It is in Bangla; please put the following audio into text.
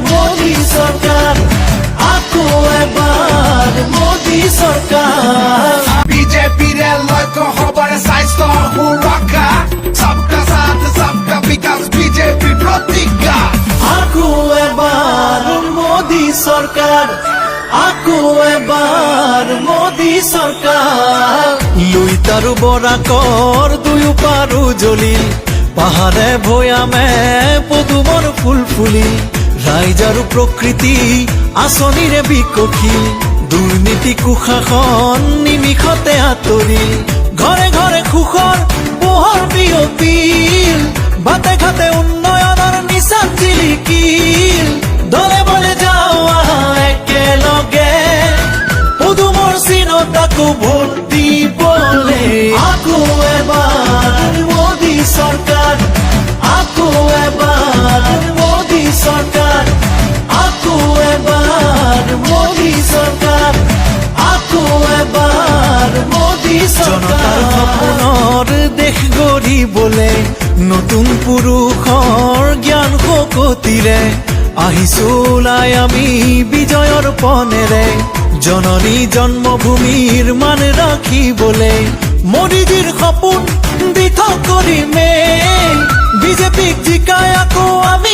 মোদী সরকার, আকো এবার মোদী সরকার। বিজেপির লক্ষ্য হবার স্বাস্থ্য সুরক্ষা, সবকা সাথ সবকা বিকাশ বিজেপি প্রতিজ্ঞা। আকো এবার মোদী সরকার, আকো এবার মোদী সরকার। লুই তারু বৰা কর দুয়ো পারু জ্বলিল, পাহাড়ে ভৈয়ামে পদুমৰ ফুল ফুলিল। ৰাইজ আৰু প্ৰকৃতি আঁচনিৰে বিকশিল, দুৰ্নীতি কুশাসন নিমিষতে আঁতৰিল। ঘৰে ঘৰে সুখৰ পোহৰ বিয়পিল, বাটে ঘাটে উন্নয়নৰ নিচান জিলিকিল। দলে বলে যাওঁ আহা একেলগে, পদুমৰ চিনত আকৌ ভোট দিবলে। আকৌ এবাৰ মোদী সরকার, আকো এবার মোদী সরকার, আকো এবার মোদী সরকার, আকো এবার মোদী সরকার। সপোনৰ দেশ গঢ়িবলে নতুন পুৰুষৰ জ্ঞান শকতিৰে আহিছো ওলাই আমি বিজয়ৰ পনেৰে। জননী জন্মভূমিৰ মান ৰাখিবলে মোদীজীৰ সপোন দিঠক কৰিমে। বিজেপিক জিকাই আকৌ আমি